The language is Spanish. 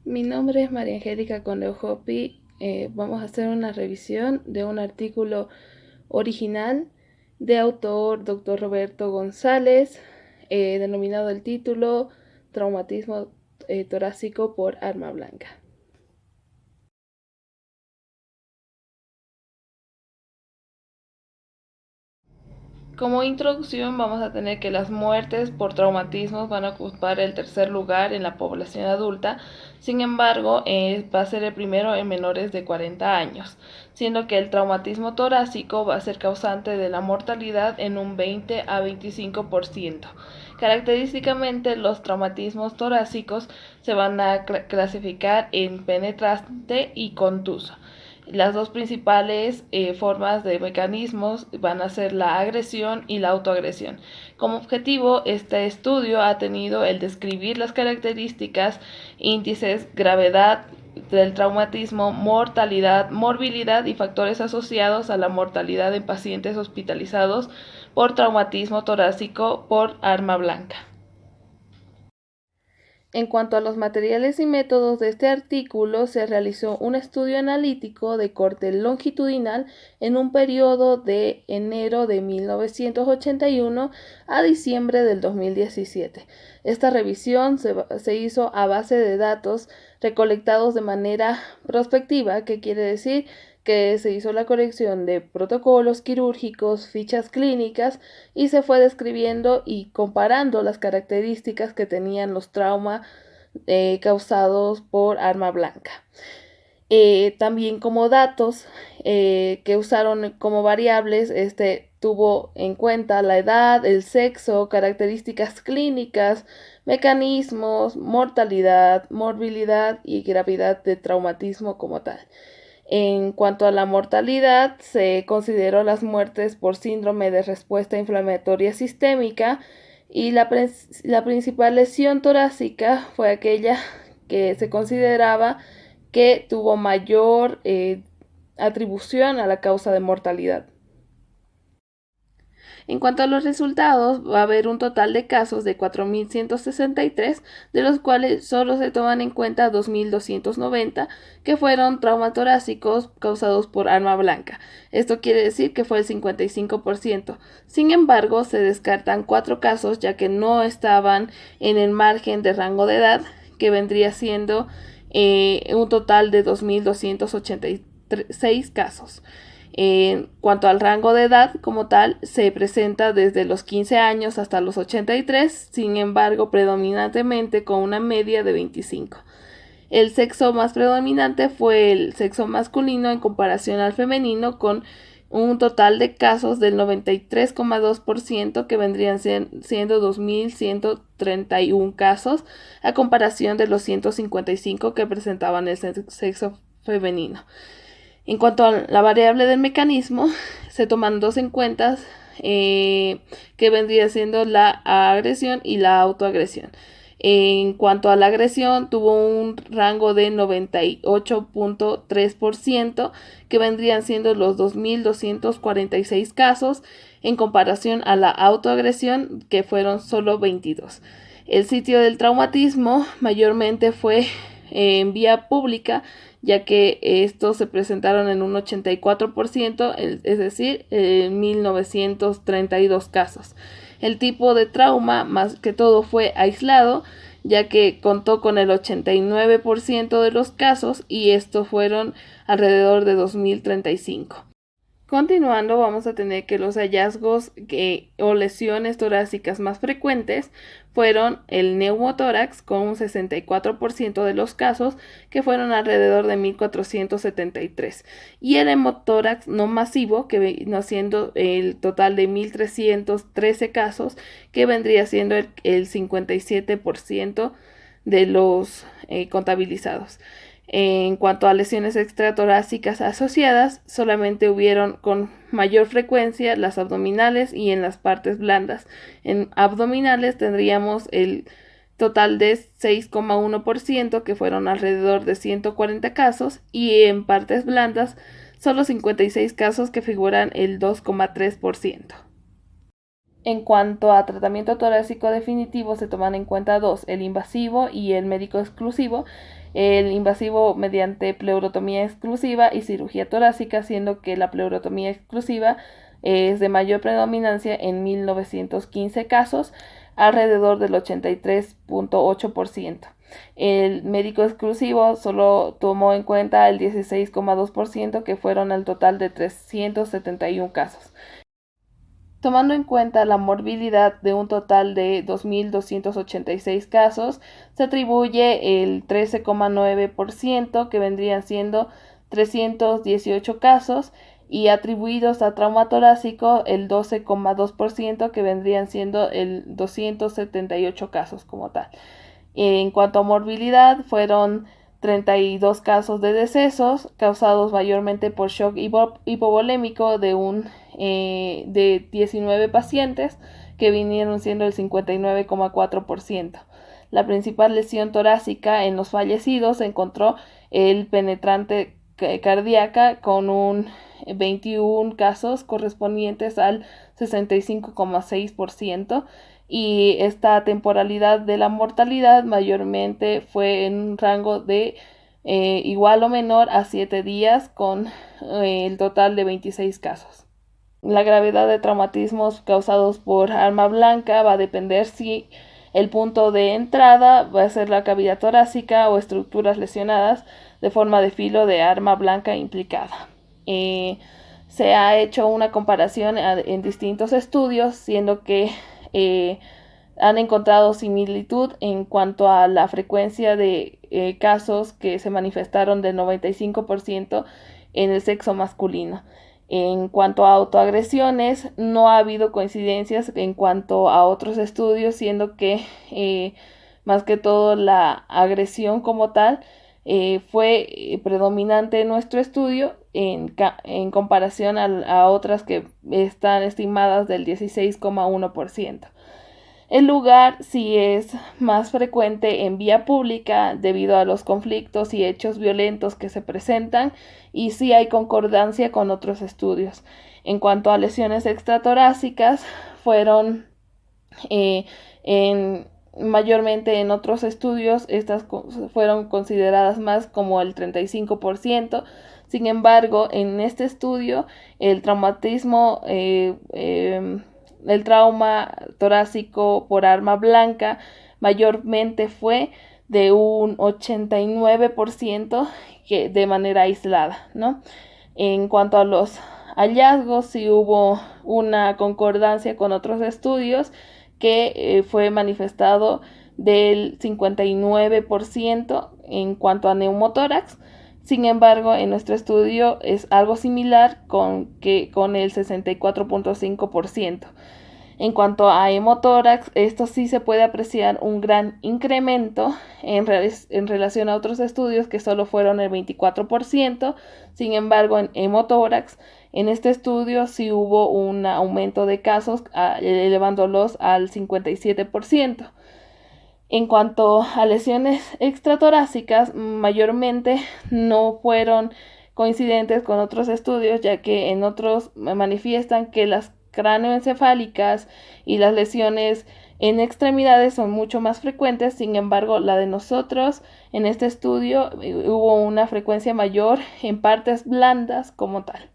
Mi nombre es María Angélica Conde-Hopi. Vamos a hacer una revisión de un artículo original de autor Dr. Roberto González, denominado el título Traumatismo torácico por arma blanca. Como introducción vamos a tener que las muertes por traumatismos van a ocupar el tercer lugar en la población adulta. Sin embargo, va a ser el primero en menores de 40 años, siendo que el traumatismo torácico va a ser causante de la mortalidad en un 20 a 25%. Característicamente, los traumatismos torácicos se van a clasificar en penetrante y contuso. Las dos principales formas de mecanismos van a ser la agresión y la autoagresión. Como objetivo, este estudio ha tenido el describir las características, índices, gravedad del traumatismo, mortalidad, morbilidad y factores asociados a la mortalidad en pacientes hospitalizados por traumatismo torácico por arma blanca. En cuanto a los materiales y métodos de este artículo, se realizó un estudio analítico de corte longitudinal en un periodo de enero de 1981 a diciembre del 2017. Esta revisión se hizo a base de datos recolectados de manera prospectiva, que quiere decir que se hizo la corrección de protocolos quirúrgicos, fichas clínicas, y se fue describiendo y comparando las características que tenían los traumas causados por arma blanca. También como datos que usaron como variables, tuvo en cuenta la edad, el sexo, características clínicas, mecanismos, mortalidad, morbilidad y gravedad de traumatismo como tal. En cuanto a la mortalidad, se consideró las muertes por síndrome de respuesta inflamatoria sistémica, y la principal lesión torácica fue aquella que se consideraba que tuvo mayor atribución a la causa de mortalidad. En cuanto a los resultados, va a haber un total de casos de 4.163, de los cuales solo se toman en cuenta 2.290 que fueron traumas torácicos causados por arma blanca. Esto quiere decir que fue el 55%. Sin embargo, se descartan 4 casos ya que no estaban en el margen de rango de edad, que vendría siendo un total de 2.286 casos. En cuanto al rango de edad como tal, se presenta desde los 15 años hasta los 83, sin embargo, predominantemente con una media de 25. El sexo más predominante fue el sexo masculino en comparación al femenino, con un total de casos del 93,2%, que vendrían siendo 2.131 casos, a comparación de los 155 que presentaban el sexo femenino. En cuanto a la variable del mecanismo, se toman dos en cuenta, que vendría siendo la agresión y la autoagresión. En cuanto a la agresión, tuvo un rango de 98.3%, que vendrían siendo los 2.246 casos, en comparación a la autoagresión, que fueron solo 22. El sitio del traumatismo mayormente fue en vía pública, ya que estos se presentaron en un 84%, es decir, 1932 casos. El tipo de trauma más que todo fue aislado, ya que contó con el 89% de los casos, y estos fueron alrededor de 2035. Continuando, vamos a tener que los hallazgos o lesiones torácicas más frecuentes fueron el neumotórax, con un 64% de los casos, que fueron alrededor de 1.473, y el hemotórax no masivo, que vino siendo el total de 1.313 casos, que vendría siendo el 57% de los contabilizados. En cuanto a lesiones extratorácicas asociadas, solamente hubieron con mayor frecuencia las abdominales y en las partes blandas. En abdominales tendríamos el total de 6,1%, que fueron alrededor de 140 casos, y en partes blandas solo 56 casos, que figuran el 2,3%. En cuanto a tratamiento torácico definitivo, se toman en cuenta dos: el invasivo y el médico exclusivo. El invasivo mediante pleurotomía exclusiva y cirugía torácica, siendo que la pleurotomía exclusiva es de mayor predominancia en 1915 casos, alrededor del 83.8%. El médico exclusivo solo tomó en cuenta el 16,2%, que fueron al total de 371 casos. Tomando en cuenta la morbilidad de un total de 2.286 casos, se atribuye el 13,9%, que vendrían siendo 318 casos, y atribuidos a trauma torácico el 12,2%, que vendrían siendo el 278 casos como tal. En cuanto a morbilidad, fueron 32 casos de decesos causados mayormente por shock hipovolémico de 19 pacientes, que vinieron siendo el 59,4%. La principal lesión torácica en los fallecidos se encontró el penetrante cardíaca, con un 21 casos correspondientes al 65,6%, y esta temporalidad de la mortalidad mayormente fue en un rango de igual o menor a 7 días, con el total de 26 casos. La gravedad de traumatismos causados por arma blanca va a depender si el punto de entrada va a ser la cavidad torácica o estructuras lesionadas de forma de filo de arma blanca implicada. Se ha hecho una comparación en distintos estudios, siendo que han encontrado similitud en cuanto a la frecuencia de casos que se manifestaron del 95% en el sexo masculino. En cuanto a autoagresiones, no ha habido coincidencias en cuanto a otros estudios, siendo que más que todo la agresión como tal fue predominante en nuestro estudio en comparación a otras que están estimadas del 16,1%. El lugar sí es más frecuente en vía pública debido a los conflictos y hechos violentos que se presentan, y sí hay concordancia con otros estudios. En cuanto a lesiones extratorácicas, fueron mayormente en otros estudios, estas fueron consideradas más como el 35%. Sin embargo, en este estudio, el traumatismo el trauma torácico por arma blanca mayormente fue de un 89%, que de manera aislada, ¿no? En cuanto a los hallazgos, sí hubo una concordancia con otros estudios, que fue manifestado del 59% en cuanto a neumotórax. Sin embargo, en nuestro estudio es algo similar con el 64,5%. En cuanto a hemotórax, esto sí se puede apreciar un gran incremento en relación a otros estudios, que solo fueron el 24%. Sin embargo, en hemotórax, en este estudio sí hubo un aumento de casos, elevándolos al 57%. En cuanto a lesiones extratorácicas, mayormente no fueron coincidentes con otros estudios, ya que en otros manifiestan que las cráneoencefálicas y las lesiones en extremidades son mucho más frecuentes. Sin embargo, la de nosotros en este estudio hubo una frecuencia mayor en partes blandas como tal.